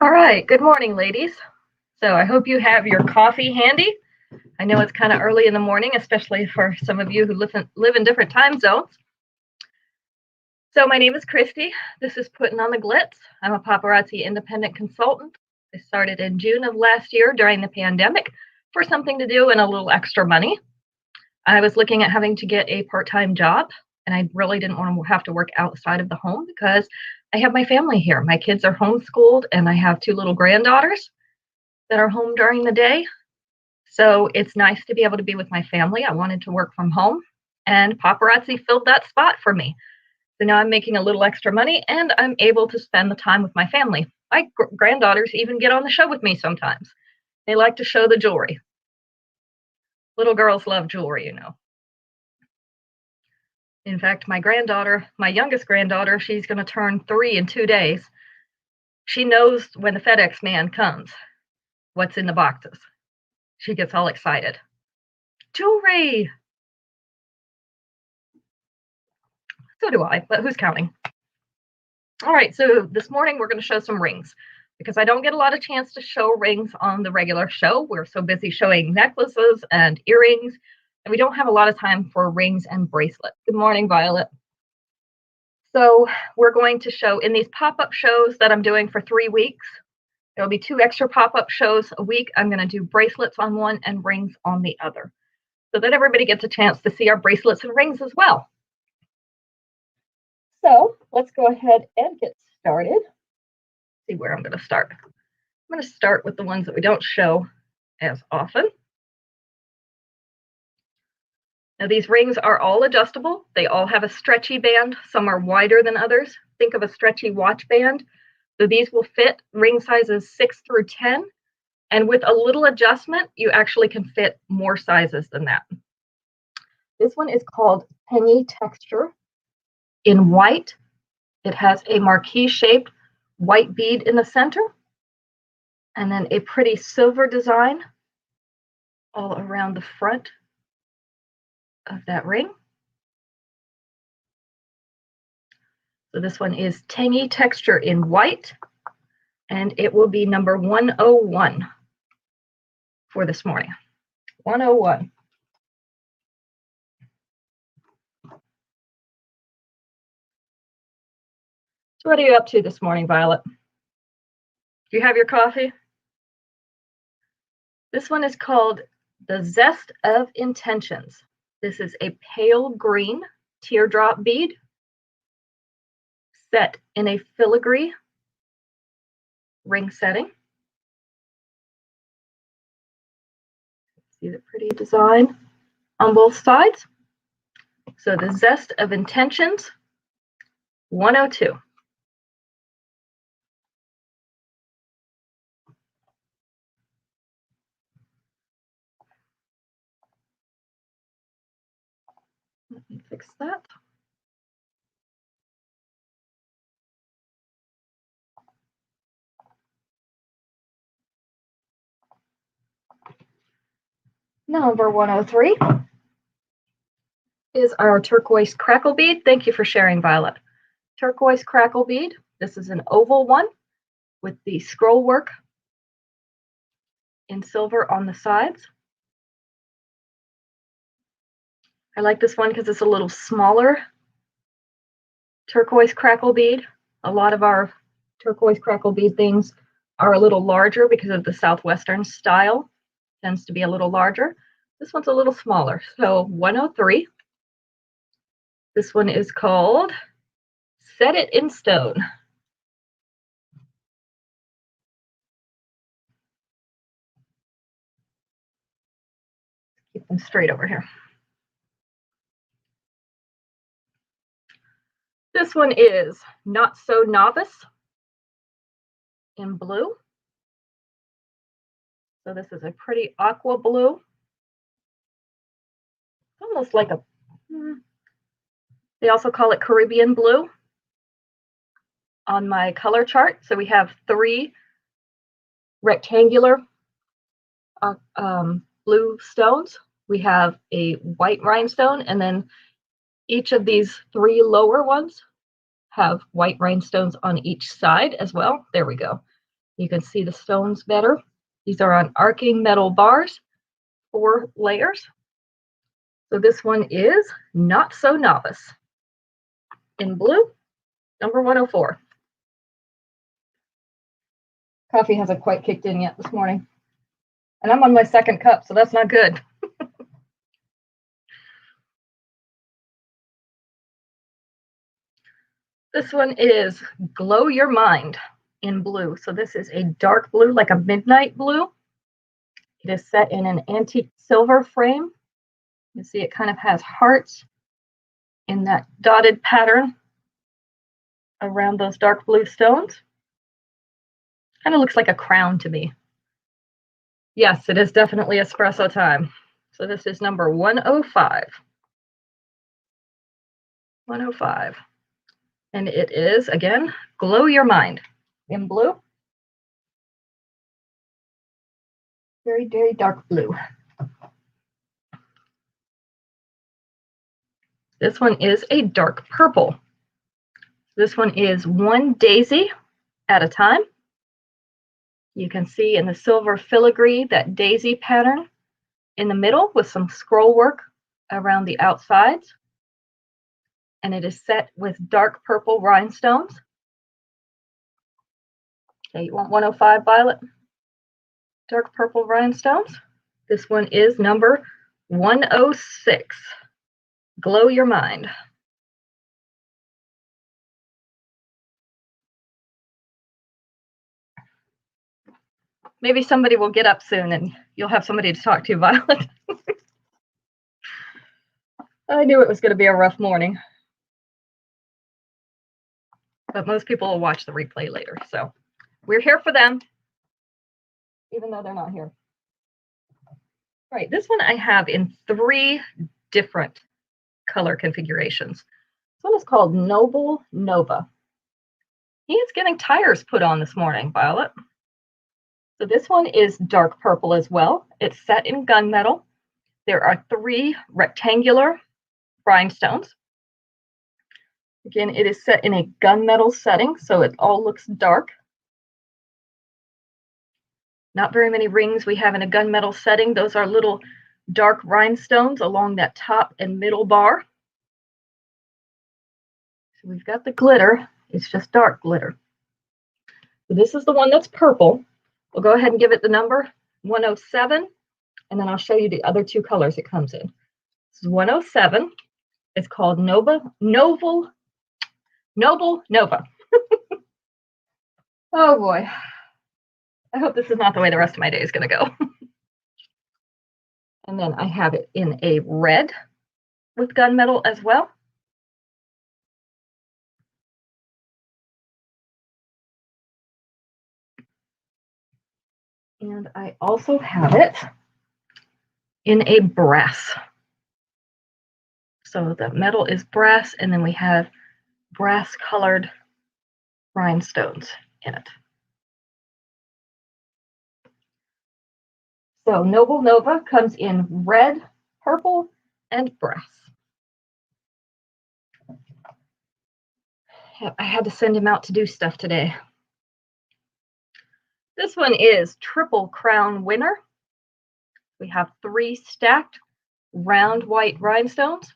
All right, good morning, ladies. So I hope you have your coffee handy. I know it's kind of early in the morning, especially for some of you who live in different time zones. So my name is Christy. This is Putting on the Glitz. I'm a paparazzi independent consultant. I started in June of last year during the pandemic for something to do and a little extra money. I was looking at having to get a part-time job, and I really didn't want to have to work outside of the home because I have my family here. My kids are homeschooled, and I have 2 little granddaughters that are home during the day. So it's nice to be able to be with my family. I wanted to work from home, and paparazzi filled that spot for me. So now I'm making a little extra money, and I'm able to spend the time with my family. My granddaughters even get on the show with me sometimes. They like to show the jewelry. Little girls love jewelry, you know. In fact, my youngest granddaughter, she's going to turn 3 in 2 days. She knows when the FedEx man comes, what's in the boxes. She gets all excited. Jewelry! So do I, but who's counting? All right, so this morning we're going to show some rings because I don't get a lot of chance to show rings on the regular show. We're so busy showing necklaces and earrings, and we don't have a lot of time for rings and bracelets. Good morning, Violet. So we're going to show in these pop-up shows that I'm doing for 3 weeks. There'll be 2 extra pop-up shows a week. I'm going to do bracelets on one and rings on the other, so that everybody gets a chance to see our bracelets and rings as well. So let's go ahead and get started. Let's see where I'm going to start. I'm going to start with the ones that we don't show as often. Now these rings are all adjustable. They all have a stretchy band. Some are wider than others. Think of a stretchy watch band. So these will fit ring sizes 6 through 10. And with a little adjustment, you actually can fit more sizes than that. This one is called Tangy Texture in white. It has a marquee-shaped white bead in the center, and then a pretty silver design all around the front of that ring. So this one is Tangy Texture in white, and it will be number 101 for this morning. 101. So what are you up to this morning, Violet? Do you have your coffee? This one is called the Zest of Intentions. This is a pale green teardrop bead set in a filigree ring setting. See the pretty design on both sides. So the Zest of Intentions, 102. Let me fix that. Number 103 is our turquoise crackle bead. Thank you for sharing, Violet. Turquoise crackle bead. This is an oval one with the scroll work in silver on the sides. I like this one because it's a little smaller turquoise crackle bead. A lot of our turquoise crackle bead things are a little larger because of the Southwestern style. Tends to be a little larger. This one's a little smaller. So 103. This one is called Set It in Stone. Keep them straight over here. This one is Not So Novice in blue. So this is a pretty aqua blue. Almost like a, they also call it Caribbean blue on my color chart. So we have 3 rectangular blue stones. We have a white rhinestone, and then each of these 3 lower ones have white rhinestones on each side as well. There we go. You can see the stones better. These are on arcing metal bars, 4 layers. So this one is Not So Novice in blue, number 104. Coffee hasn't quite kicked in yet this morning. And I'm on my second cup, so that's not good. This one is Glow Your Mind in blue. So this is a dark blue, like a midnight blue. It is set in an antique silver frame. You see it kind of has hearts in that dotted pattern around those dark blue stones. Kind of looks like a crown to me. Yes, it is definitely espresso time. So this is number 105. 105. And it is, again, Glow Your Mind in blue. Very, very dark blue. This one is a dark purple. This one is One Daisy at a Time. You can see in the silver filigree that daisy pattern in the middle with some scroll work around the outsides. And it is set with dark purple rhinestones. Okay, you want 105, Violet? Dark purple rhinestones. This one is number 106. Glow Your Mind. Maybe somebody will get up soon and you'll have somebody to talk to, Violet. I knew it was going to be a rough morning. But most people will watch the replay later. So we're here for them, even though they're not here. All right, this one I have in 3 different color configurations. This one is called Noble Nova. He is getting tires put on this morning, Violet. So this one is dark purple as well. It's set in gunmetal. There are 3 rectangular rhinestones. Again, it is set in a gunmetal setting, so it all looks dark. Not very many rings we have in a gunmetal setting. Those are little dark rhinestones along that top and middle bar. So we've got the glitter. It's just dark glitter. So this is the one that's purple. We'll go ahead and give it the number 107, and then I'll show you the other 2 colors it comes in. This is 107. It's called Noble Nova. Oh boy. I hope this is not the way the rest of my day is going to go. And then I have it in a red with gunmetal as well. And I also have it in a brass. So the metal is brass, and then we have brass colored rhinestones in it. So Noble Nova comes in red, purple, and brass. I had to send him out to do stuff today. This one is Triple Crown Winner. We have 3 stacked round white rhinestones.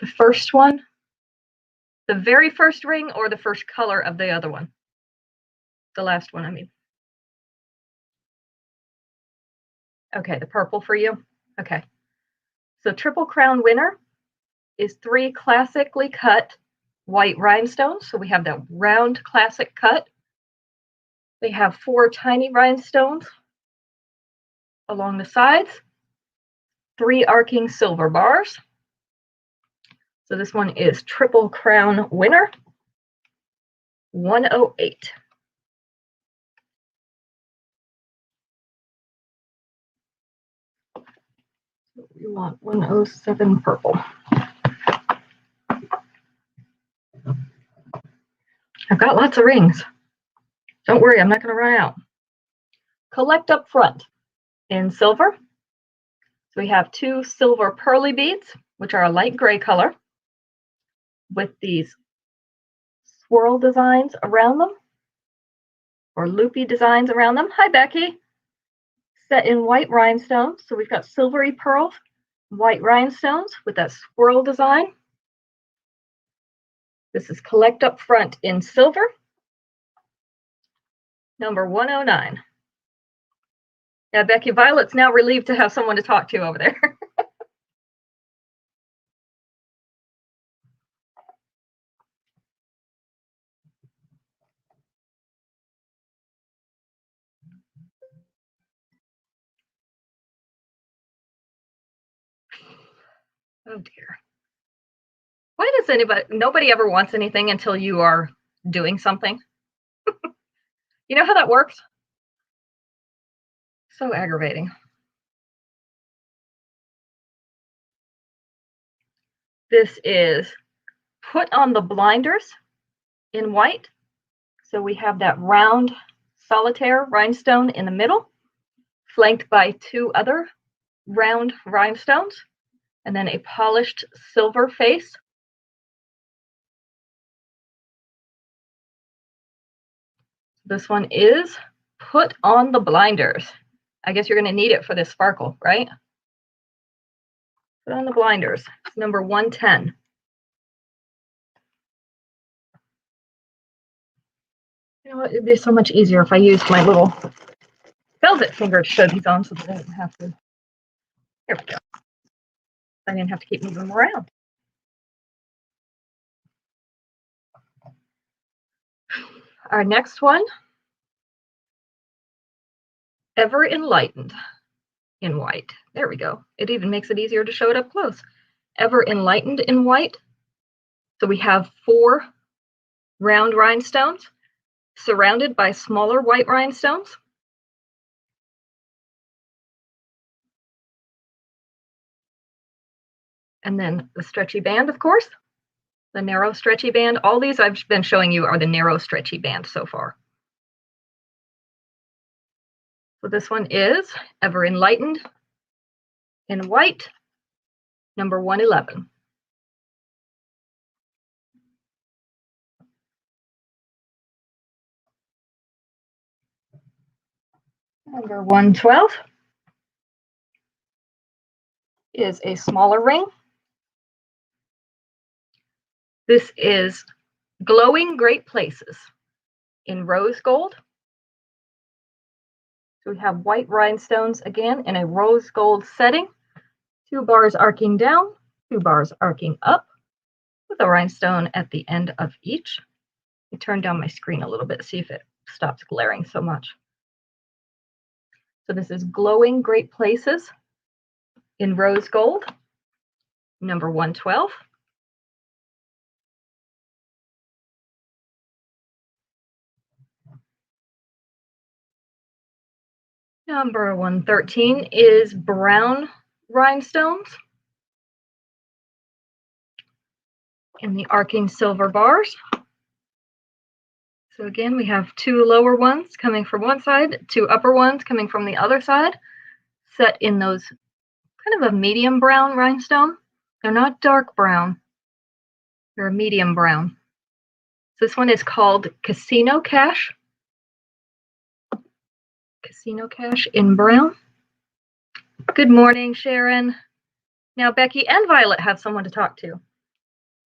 The first one, the very first ring, or the first color of the other one? The last one, I mean. Okay, the purple for you? Okay. So Triple Crown Winner is 3 classically cut white rhinestones. So we have that round classic cut. They have 4 tiny rhinestones along the sides, 3 arcing silver bars. So this one is Triple Crown Winner, 108. You want 107 purple. I've got lots of rings. Don't worry, I'm not going to run out. Collect up front in silver. So we have 2 silver pearly beads, which are a light gray color, with these swirl designs around them. or loopy designs around them. Hi, Becky. Set in white rhinestones. So we've got silvery pearls, white rhinestones with that swirl design. This is collect up front in silver, number 109. Yeah, Becky, Violet's now relieved to have someone to talk to over there. Oh dear. Why does nobody ever wants anything until you are doing something? You know how that works? So aggravating. This is put on the blinders in white. So we have that round solitaire rhinestone in the middle, flanked by two other round rhinestones, and then a polished silver face. This one is put on the blinders. I guess you're going to need it for this sparkle, right? Put on the blinders. It's number 110. You know what? It'd be so much easier if I used my little velvet finger to show these on so that I didn't have to. Here we go. I didn't have to keep moving them around. Our next one, Ever Enlightened in white. There we go. It even makes it easier to show it up close. Ever Enlightened in white. So we have 4 round rhinestones surrounded by smaller white rhinestones. And then the stretchy band, of course, the narrow stretchy band. All these I've been showing you are the narrow stretchy band so far. So this one is Ever Enlightened in white, number 111. Number 112 is a smaller ring. This is Glowing Great Places in rose gold. So we have white rhinestones again in a rose gold setting, 2 bars arcing down, 2 bars arcing up, with a rhinestone at the end of each. I turn down my screen a little bit, see if it stops glaring so much. So this is Glowing Great Places in rose gold, number 112. Number 113 is brown rhinestones in the arcing silver bars. So again, we have 2 lower ones coming from one side, 2 upper ones coming from the other side, set in those kind of a medium brown rhinestone. They're not dark brown, they're a medium brown. This one is called Casino Cash. Casino Cash in brown. Good morning, Sharon. Now Becky and Violet have someone to talk to.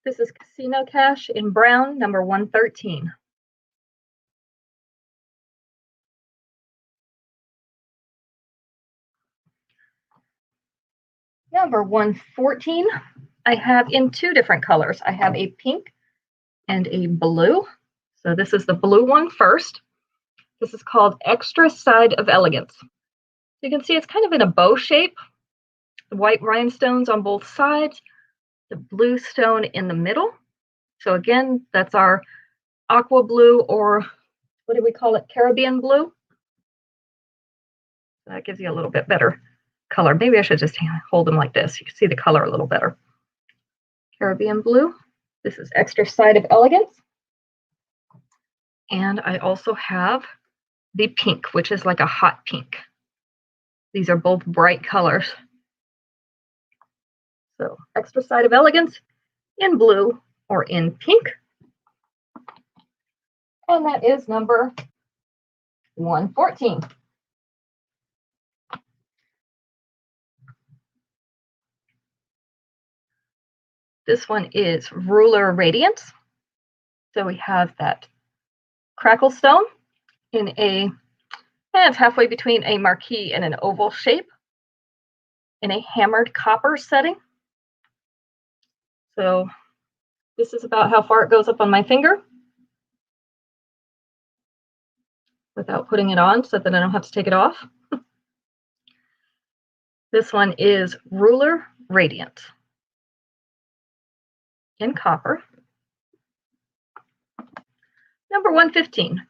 This is Casino Cash in brown, number 113. Number 114, I have in 2 different colors. I have a pink and a blue. So this is the blue one first. This is called Extra Side of Elegance. You can see it's kind of in a bow shape. The white rhinestones on both sides, the blue stone in the middle. So again, that's our aqua blue, or what do we call it? Caribbean blue. That gives you a little bit better color. Maybe I should just hold them like this. You can see the color a little better. Caribbean blue. This is Extra Side of Elegance. And I also have the pink, which is like a hot pink. These are both bright colors. So Extra Side of Elegance in blue or in pink. And that is number 114. This one is Ruler Radiance. So we have that Crackle stone in it's halfway between a marquee and an oval shape in a hammered copper setting. So this is about how far it goes up on my finger without putting it on so that I don't have to take it off. This one is Ruler Radiant in copper. Number 115.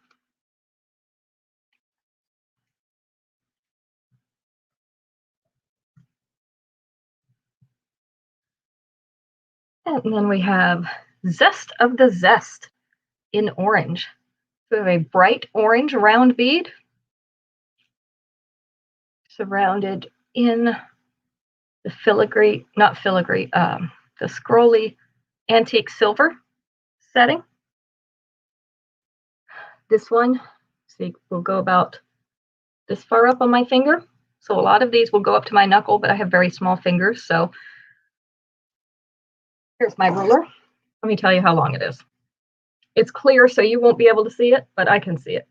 And then we have Zest of the Zest in orange. So we have a bright orange round bead surrounded in the filigree, not filigree, the scrolly antique silver setting. This one, see, will go about this far up on my finger. So a lot of these will go up to my knuckle, but I have very small fingers. So here's my ruler. Let me tell you how long it is. It's clear, so you won't be able to see it, but I can see it.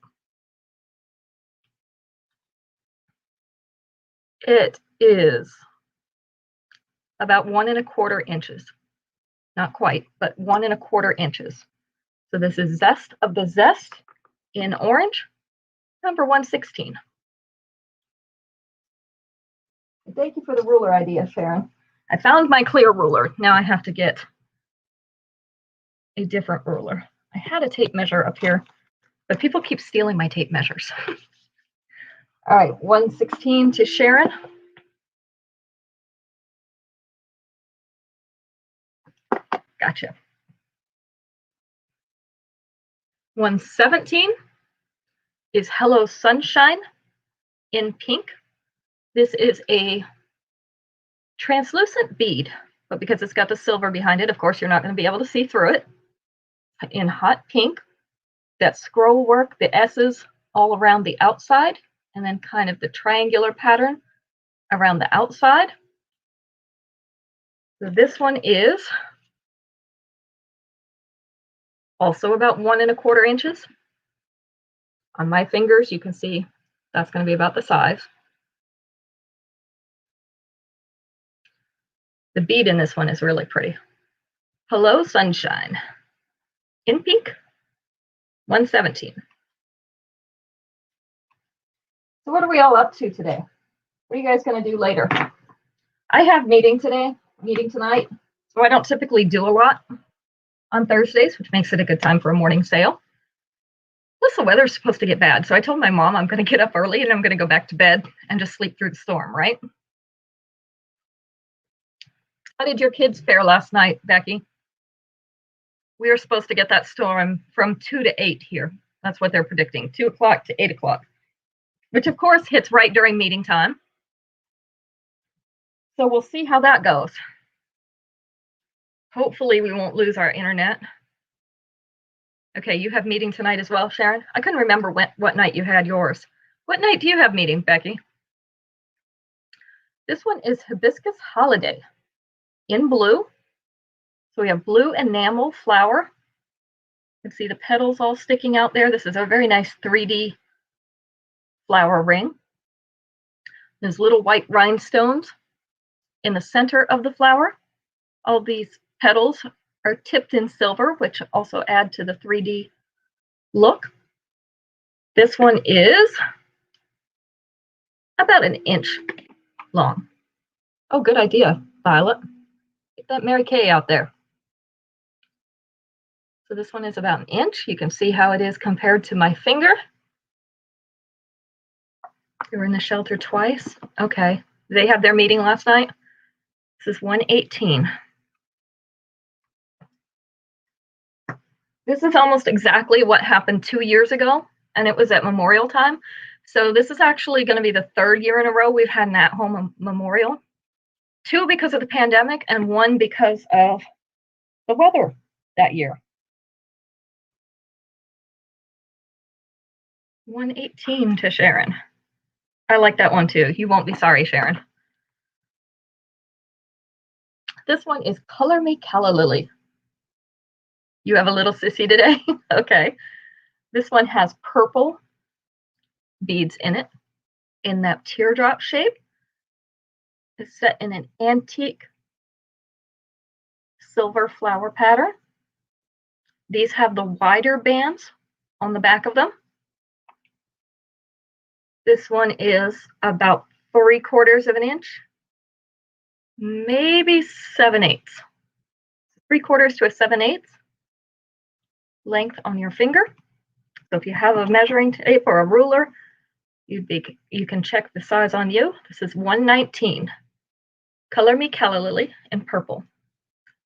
It is about 1 1/4 inches. Not quite, but 1 1/4 inches. So this is Zest of the Zest in orange, number 116. Thank you for the ruler idea, Sharon. I found my clear ruler. Now I have to get a different ruler. I had a tape measure up here, but people keep stealing my tape measures. All right, 116 to Sharon. Gotcha. 117 is Hello Sunshine in pink. This is a translucent bead, but because it's got the silver behind it, of course, you're not going to be able to see through it. In hot pink, that scroll work, the S's all around the outside, and then kind of the triangular pattern around the outside. So this one is also about 1 1/4 inches. On my fingers, you can see that's going to be about the size. The bead in this one is really pretty. Hello Sunshine in pink, 117. So what are we all up to today? What are you guys going to do later? I have meeting tonight, so I don't typically do a lot on Thursdays, which makes it a good time for a morning sale. Plus, the weather's supposed to get bad, so I told my mom I'm going to get up early and I'm going to go back to bed and just sleep through the storm, right? How did your kids fare last night, Becky? We are supposed to get that storm from 2 to 8 here. That's what they're predicting, 2 o'clock to 8 o'clock, which of course hits right during meeting time. So we'll see how that goes. Hopefully we won't lose our internet. Okay, you have meeting tonight as well, Sharon? I couldn't remember what night you had yours. What night do you have meeting, Becky? This one is Hibiscus Holiday in blue. So we have blue enamel flower. You can see the petals all sticking out there. This is a very nice 3D flower ring. There's little white rhinestones in the center of the flower. All these petals are tipped in silver, which also add to the 3D look. This one is about 1 inch long. Oh, good idea, Violet. Get that Mary Kay out there. So this one is about 1 inch. You can see how it is compared to my finger. You were in the shelter twice. Okay. They had their meeting last night. This is 118. This is almost exactly what happened 2 years ago, and it was at Memorial time. So this is actually going to be the 3rd year in a row we've had an at-home memorial. 2 because of the pandemic, and 1 because of the weather that year. 118 to Sharon. I like that one too. You won't be sorry, Sharon. This one is Color Me Calla Lily. You have a little sissy today? Okay. This one has purple beads in it in that teardrop shape. It's set in an antique silver flower pattern. These have the wider bands on the back of them. This one is about 3/4 of an inch, maybe 7/8. 3/4 to a 7/8 length on your finger. So if you have a measuring tape or a ruler, you can check the size on you. This is 119. Color Me Calla Lily in purple.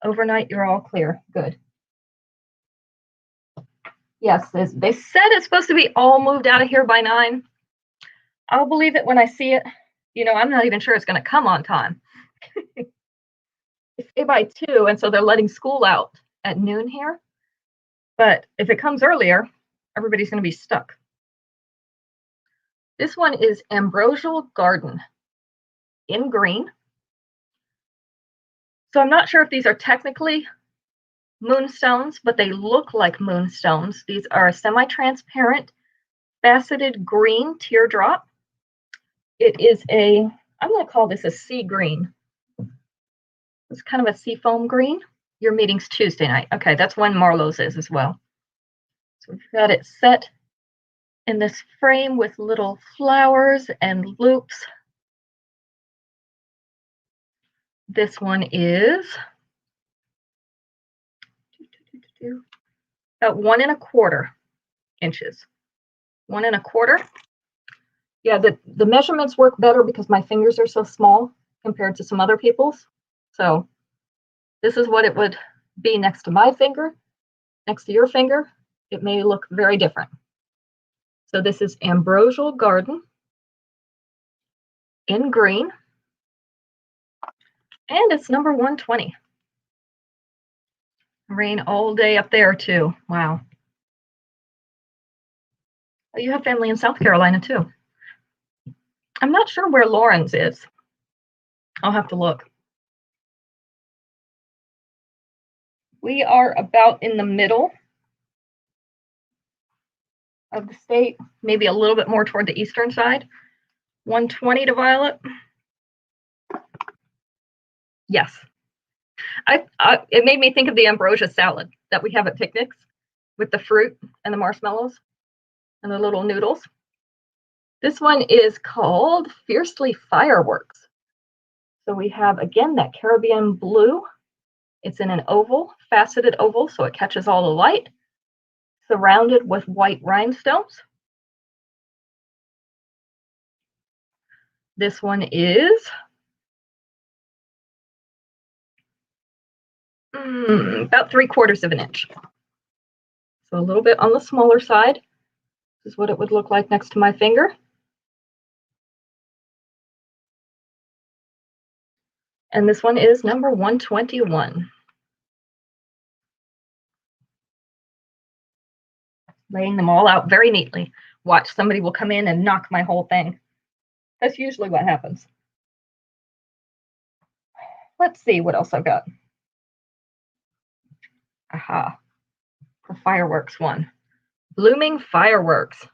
Overnight, you're all clear. Good. Yes, they said it's supposed to be all moved out of here by 9. I'll believe it when I see it. You know, I'm not even sure it's going to come on time. It's by 2, and so they're letting school out at noon here. But if it comes earlier, everybody's going to be stuck. This one is Ambrosial Garden in green. So I'm not sure if these are technically moonstones, but they look like moonstones. These are a semi-transparent, faceted green teardrop. It is I'm going to call this a sea green. It's kind of a sea foam green. Your meeting's Tuesday night. Okay, that's when Marlowe's is as well. So we've got it set in this frame with little flowers and loops. This one is about 1 1/4 inches. 1 1/4. Yeah, the measurements work better because my fingers are so small compared to some other people's. So this is what it would be next to my finger. Next to your finger, it may look very different. So this is Ambrosial Garden in green. And it's number 120. Rain all day up there too. Wow. Oh, you have family in South Carolina too. I'm not sure where Lauren's is. I'll have to look. We are about in the middle of the state, maybe a little bit more toward the eastern side. 120 to Violet. Yes. It made me think of the ambrosia salad that we have at picnics with the fruit and the marshmallows and the little noodles. This one is called Fiercely Fireworks. So we have, again, that Caribbean blue. It's in an oval, faceted oval, so it catches all the light, surrounded with white rhinestones. This one is about 3/4 of an inch. So a little bit on the smaller side. This is what it would look like next to my finger. And this one is number 121. Laying them all out very neatly. Watch, somebody will come in and knock my whole thing. That's usually what happens. Let's see what else I've got. Aha, the fireworks one. Blooming Fireworks.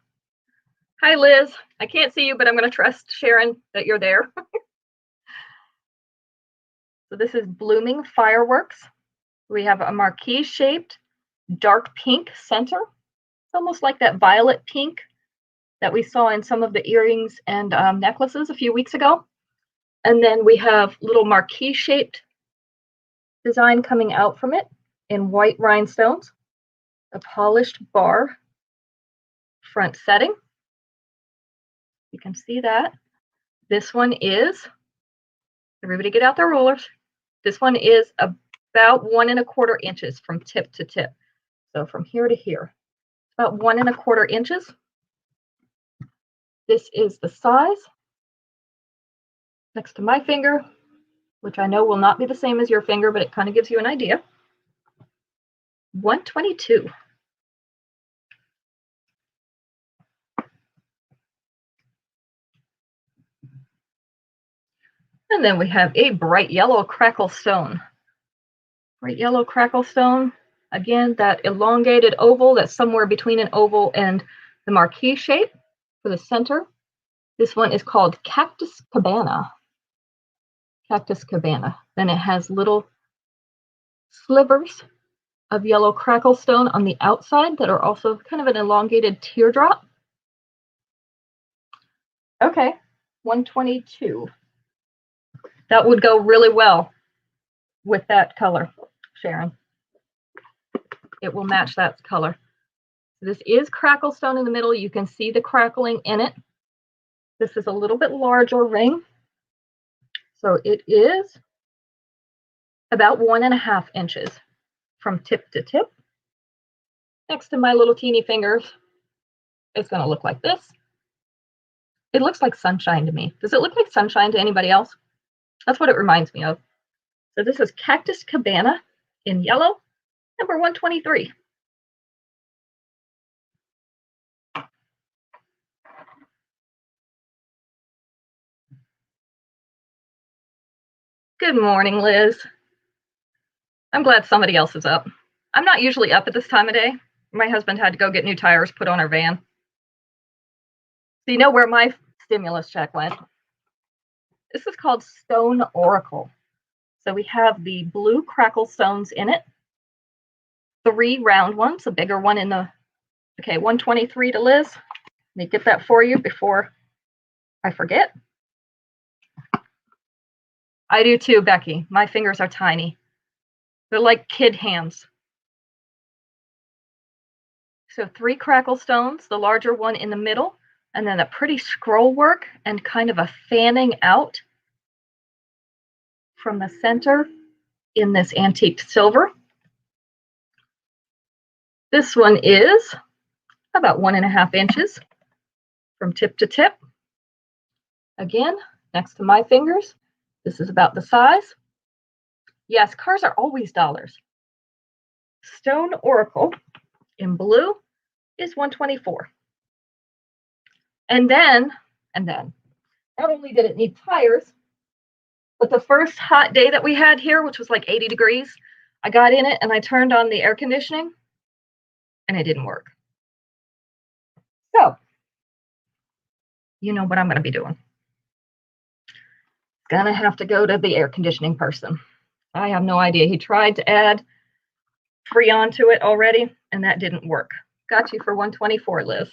Hi, Liz. I can't see you, but I'm going to trust Sharon that you're there. So this is Blooming Fireworks. We have a marquee-shaped dark pink center. It's almost like that violet pink that we saw in some of the earrings and necklaces a few weeks ago. And then we have little marquee-shaped design coming out from it in white rhinestones, a polished bar front setting. You can see that. This one is, everybody get out their rulers. This one is about 1 1/4 inches from tip to tip. So from here to here, about 1 1/4 inches. This is the size next to my finger, which I know will not be the same as your finger, but it kind of gives you an idea. 122. And then we have a bright yellow crackle stone. Bright yellow crackle stone. Again, that elongated oval that's somewhere between an oval and the marquee shape for the center. This one is called Cactus Cabana. Cactus Cabana. Then it has little slivers of yellow crackle stone on the outside that are also kind of an elongated teardrop. Okay, 122. That would go really well with that color, Sharon. It will match that color. This is crackle stone in the middle. You can see the crackling in it. This is a little bit larger ring. So it is about 1.5 inches from tip to tip. Next to my little teeny fingers, it's going to look like this. It looks like sunshine to me. Does it look like sunshine to anybody else? That's what it reminds me of. So this is Cactus Cabana in yellow, number 123. Good morning, Liz. I'm glad somebody else is up. I'm not usually up at this time of day. My husband had to go get new tires put on our van. So you know where my stimulus check went? This is called Stone Oracle. So we have the blue crackle stones in it. 3 round ones, a bigger one in the, okay, 123 to Liz. Let me get that for you before I forget. I do too, Becky. My fingers are tiny. They're like kid hands. So 3 crackle stones, the larger one in the middle, and then a pretty scroll work and kind of a fanning out from the center in this antique silver. This one is about 1.5 inches from tip to tip. Again, next to my fingers, this is about the size. Yes, cars are always dollars. Stone Oracle in blue is 124. And then, not only did it need tires, but the first hot day that we had here, which was like 80 degrees, I got in it and I turned on the air conditioning and it didn't work. So, you know what I'm going to be doing. Gonna have to go to the air conditioning person. I have no idea. He tried to add Freon to it already, and that didn't work. Got you for 124, Liz.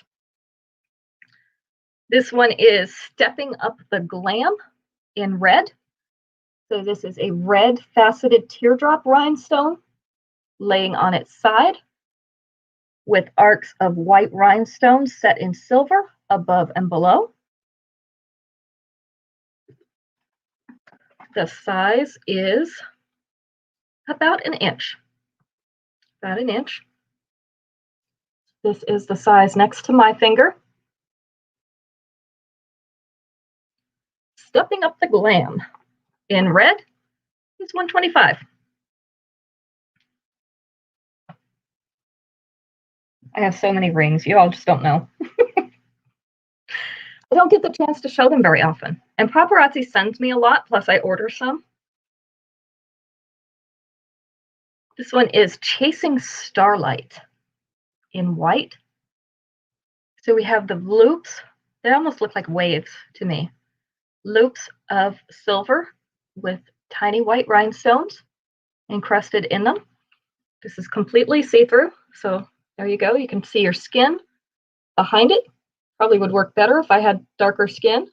This one is Stepping Up the Glam in red. So this is a red faceted teardrop rhinestone laying on its side with arcs of white rhinestones set in silver above and below. The size is about an inch. About an inch. This is the size next to my finger. Stepping Up the Glam in red is 125. I have so many rings. You all just don't know. I don't get the chance to show them very often. And paparazzi sends me a lot, plus I order some. This one is Chasing Starlight in white. So we have the loops. They almost look like waves to me. Loops of silver with tiny white rhinestones encrusted in them. This is completely see-through. So there you go. You can see your skin behind it. Probably would work better if I had darker skin,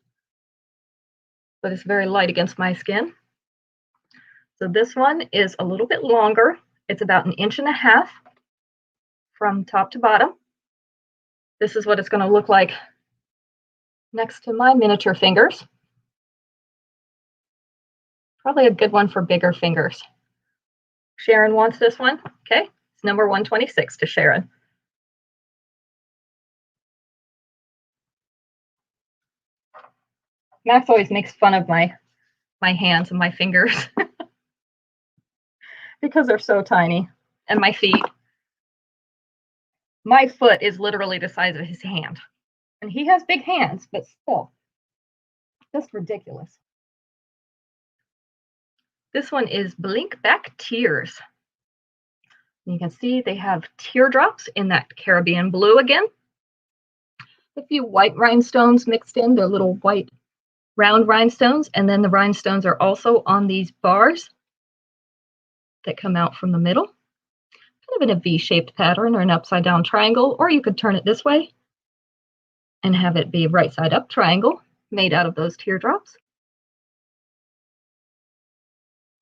but it's very light against my skin. So this one is a little bit longer. It's about 1.5 inches from top to bottom. This is what it's going to look like next to my miniature fingers. Probably a good one for bigger fingers. Sharon wants this one. Okay, it's number 126 to Sharon. Max always makes fun of my hands and my fingers because they're so tiny, and my feet. My foot is literally the size of his hand, and he has big hands, but still, just ridiculous. This one is Blink Back Tears. You can see they have teardrops in that Caribbean blue again. A few white rhinestones mixed in. They're little white round rhinestones, and then the rhinestones are also on these bars that come out from the middle, kind of in a V-shaped pattern or an upside down triangle, or you could turn it this way and have it be right side up triangle made out of those teardrops.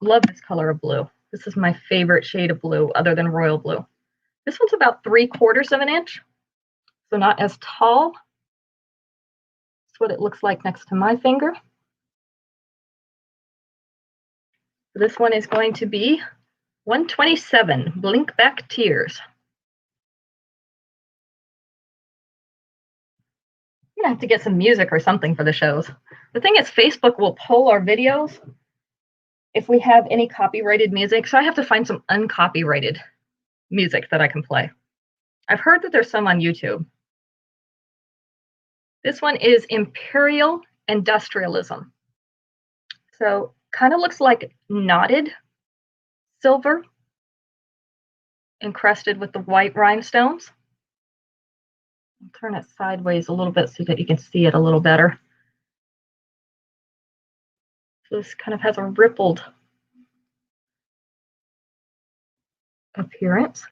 Love this color of blue. This is my favorite shade of blue other than royal blue. This one's about 3/4 of an inch, so not as tall. That's what it looks like next to my finger. This one is going to be 127, Blink Back Tears. I'm gonna have to get some music or something for the shows. The thing is, Facebook will pull our videos if we have any copyrighted music, so I have to find some uncopyrighted music that I can play. I've heard that there's some on YouTube. This one is Imperial Industrialism. So kind of looks like knotted silver encrusted with the white rhinestones. I'll turn it sideways a little bit so that you can see it a little better. So this kind of has a rippled appearance,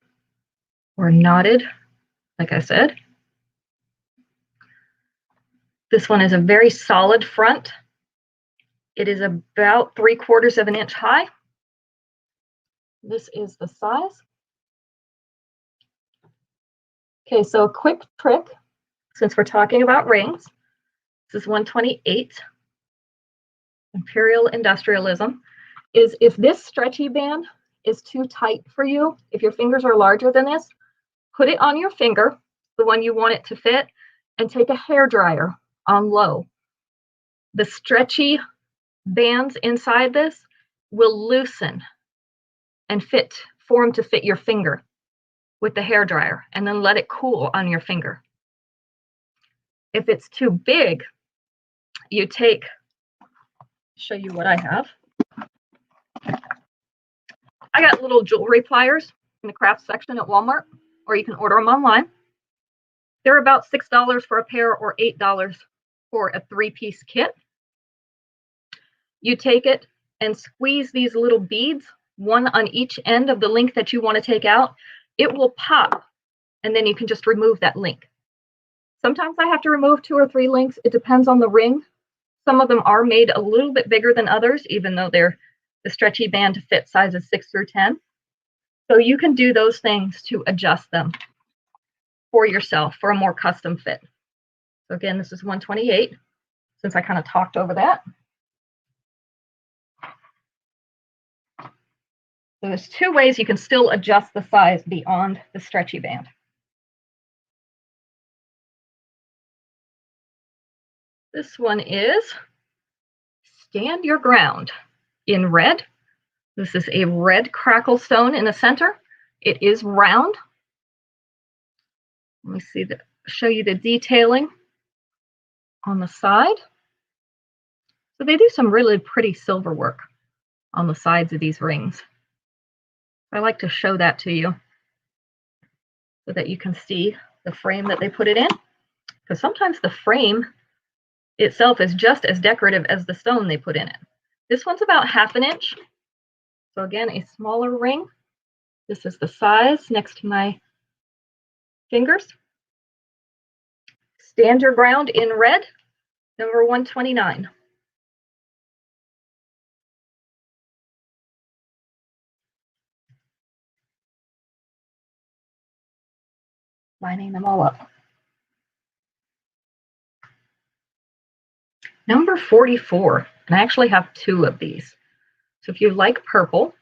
or knotted, like I said. This one is a very solid front. It is about 3/4 of an inch high. This is the size. Okay, so a quick trick, since we're talking about rings. This is 128. Imperial Industrialism is if this stretchy band is too tight for you, if your fingers are larger than this, put it on your finger, the one you want it to fit, and take a hair dryer on low. The stretchy bands inside this will loosen and form to fit your finger with the hair dryer, and then let it cool on your finger. If it's too big, you take, show you what I have. I got little jewelry pliers in the craft section at Walmart, or you can order them online. They're about $6 for a pair or $8 for a 3-piece kit. You take it and squeeze these little beads, one on each end of the link that you want to take out. It will pop, and then you can just remove that link. Sometimes I have to remove 2 or 3 links. It depends on the ring. Some of them are made a little bit bigger than others, even though they're the stretchy band to fit sizes 6 through 10. So you can do those things to adjust them for yourself for a more custom fit. So again, this is 128, since I kind of talked over that. So there's 2 ways you can still adjust the size beyond the stretchy band. This one is Stand Your Ground in red. This is a red crackle stone in the center. It is round. Let me see show you the detailing on the side. So they do some really pretty silver work on the sides of these rings. I like to show that to you so that you can see the frame that they put it in, because sometimes the frame itself is just as decorative as the stone they put in it. This one's about 1/2 inch. So again, a smaller ring. This is the size next to my fingers. Stand Your Ground in red, number 129. Lining them all up. Number 44, and I actually have 2 of these. So if you like purple,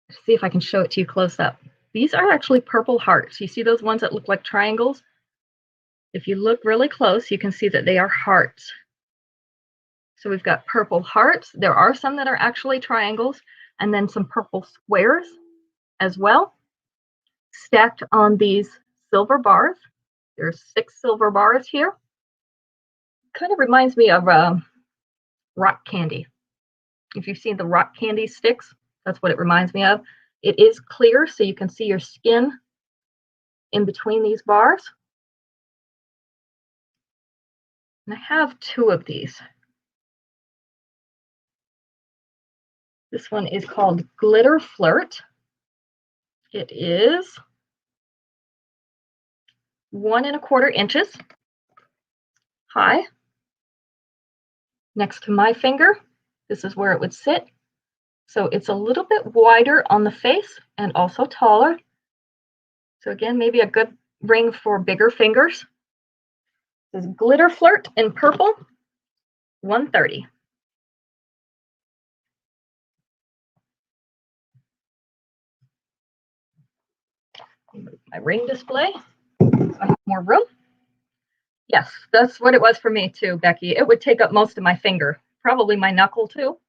let's see if I can show it to you close up. These are actually purple hearts. You see those ones that look like triangles? If you look really close, you can see that they are hearts. So we've got purple hearts. There are some that are actually triangles, and then some purple squares as well, stacked on these silver bars. There's 6 silver bars here. Kind of reminds me of rock candy. If you've seen the rock candy sticks, that's what it reminds me of. It is clear, so you can see your skin in between these bars. And I have 2 of these. This one is called Glitter Flirt. It is 1 1/4 inches high. Next to my finger, this is where it would sit. So it's a little bit wider on the face and also taller. So again, maybe a good ring for bigger fingers. This is Glitter Flirt in purple, 130. My ring display. I have more room. Yes, that's what it was for me too, Becky. It would take up most of my finger, probably my knuckle too.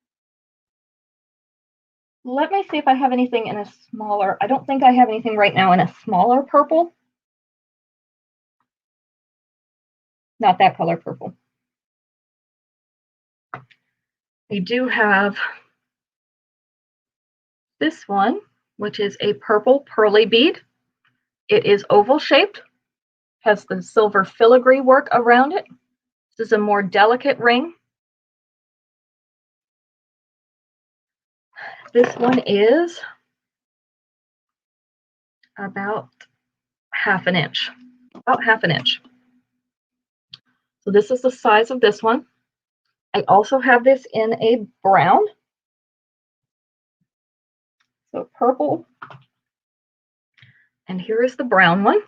Let me see if I have anything in a smaller. I don't think I have anything right now in a smaller purple. Not that color purple. We do have this one, which is a purple pearly bead. It is oval shaped, has the silver filigree work around it. This is a more delicate ring. This one is about 1/2 inch, about 1/2 inch. So this is the size of this one. I also have this in a brown. So purple. And here is the brown one.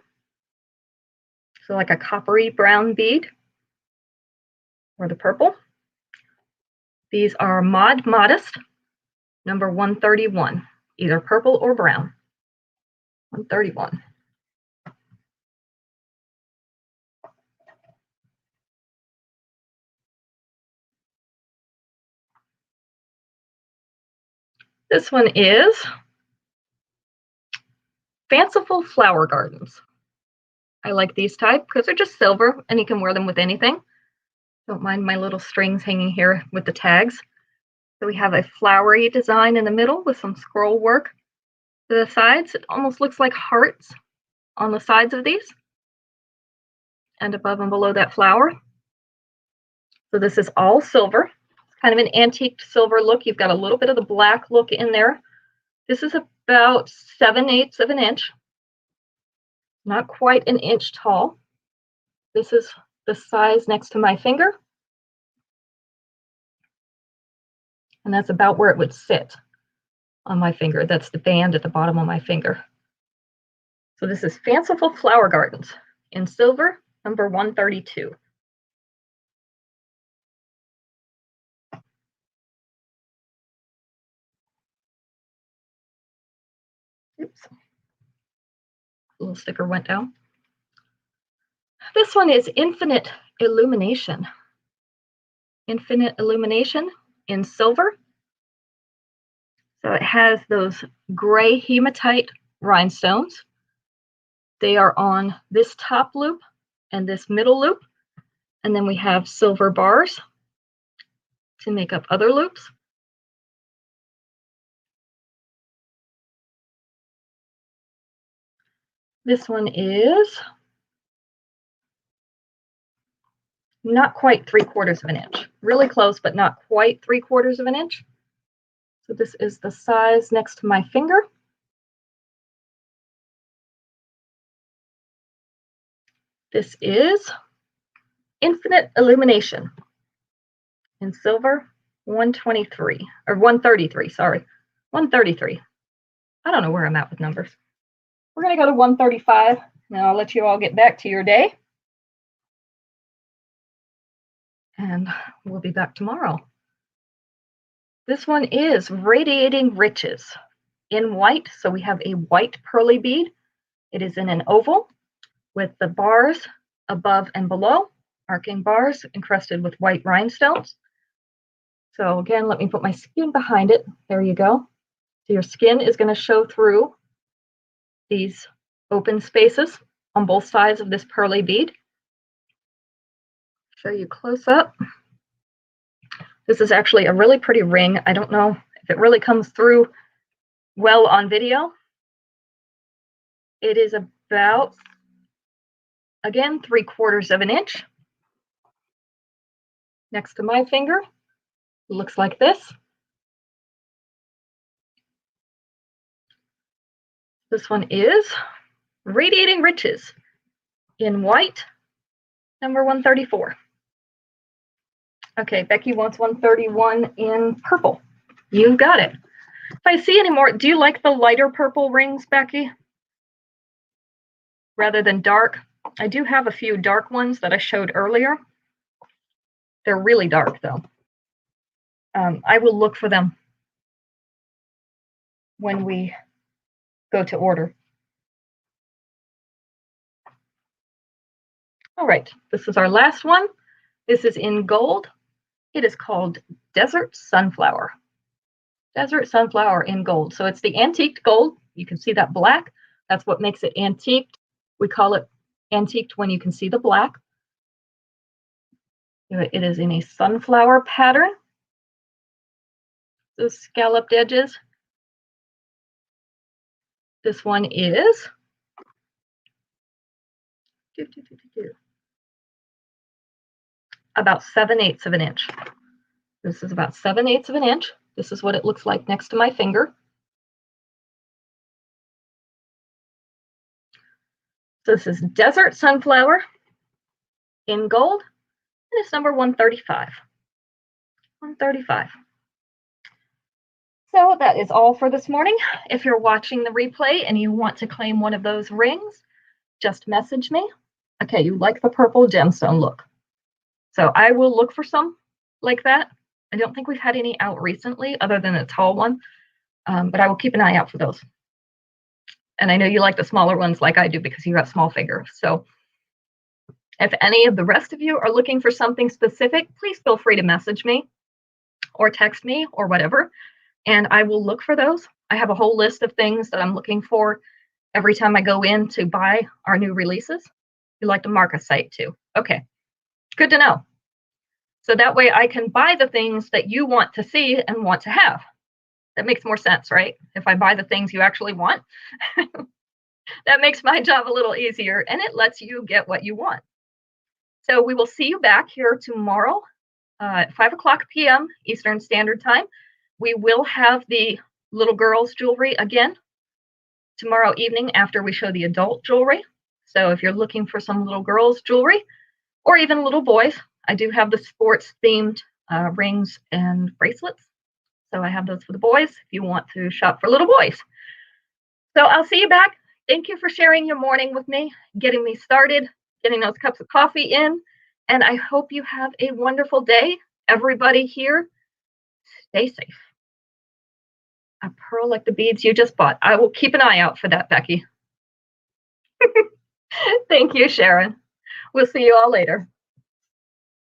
So like a coppery brown bead, or the purple. These are Mod Modest, number 131, either purple or brown. 131. This one is Fanciful Flower Gardens. I like these type because they're just silver and you can wear them with anything. Don't mind my little strings hanging here with the tags. So we have a flowery design in the middle with some scroll work to the sides. It almost looks like hearts on the sides of these and above and below that flower. So this is all silver. It's kind of an antique silver look. You've got a little bit of the black look in there. This is about 7/8 of an inch. Not quite an inch tall. This is the size next to my finger. And that's about where it would sit on my finger. That's the band at the bottom of my finger. So this is Fanciful Flower Gardens in silver, number 132. Oops. A little sticker went down. This one is Infinite Illumination. Infinite Illumination in silver. So it has those gray hematite rhinestones. They are on this top loop and this middle loop. And then we have silver bars to make up other loops. This one is not quite 3/4 of an inch. Really close, but not quite 3/4 of an inch. So this is the size next to my finger. This is Infinite Illumination in silver, 123, or 133, sorry. 133. I don't know where I'm at with numbers. We're going to go to 135. Now I'll let you all get back to your day. And we'll be back tomorrow. This one is Radiating Riches in white. So we have a white pearly bead. It is in an oval with the bars above and below, arcing bars encrusted with white rhinestones. So again, let me put my skin behind it. There you go. So your skin is going to show through these open spaces on both sides of this pearly bead. Show you close up. This is actually a really pretty ring. I don't know if it really comes through well on video. It is about, again, 3/4 of an inch. Next to my finger, it looks like this. This one is Radiating Riches in white, number 134. Okay, Becky wants 131 in purple. You got it. If I see any more, do you like the lighter purple rings, Becky? Rather than dark? I do have a few dark ones that I showed earlier. They're really dark, though. I will look for them when we go to order. All right, this is our last one. This is in gold. It is called Desert Sunflower. Desert Sunflower in gold. So it's the antiqued gold. You can see that black. That's what makes it antiqued. We call it antiqued when you can see the black. It is in a sunflower pattern. The scalloped edges. This one is about 7/8 of an inch. This is about 7/8 of an inch. This is what it looks like next to my finger. So this is Desert Sunflower in gold, and it's number 135. 135. So that is all for this morning. If you're watching the replay and you want to claim one of those rings, just message me. Okay, you like the purple gemstone look. So I will look for some like that. I don't think we've had any out recently other than a tall one, but I will keep an eye out for those. And I know you like the smaller ones like I do because you have small fingers. So if any of the rest of you are looking for something specific, please feel free to message me or text me or whatever, and I will look for those. I have a whole list of things that I'm looking for every time I go in to buy our new releases. You like to mark a site too. Okay, good to know. So that way I can buy the things that you want to see and want to have. That makes more sense, right? If I buy the things you actually want, that makes my job a little easier and it lets you get what you want. So we will see you back here tomorrow at 5:00 p.m. Eastern Standard Time. We will have the little girls' jewelry again tomorrow evening after we show the adult jewelry. So if you're looking for some little girls' jewelry or even little boys, I do have the sports themed rings and bracelets. So I have those for the boys if you want to shop for little boys. So I'll see you back. Thank you for sharing your morning with me, getting me started, getting those cups of coffee in. And I hope you have a wonderful day. Everybody here, stay safe. A pearl like the beads you just bought. I will keep an eye out for that, Becky. Thank you, Sharon. We'll see you all later.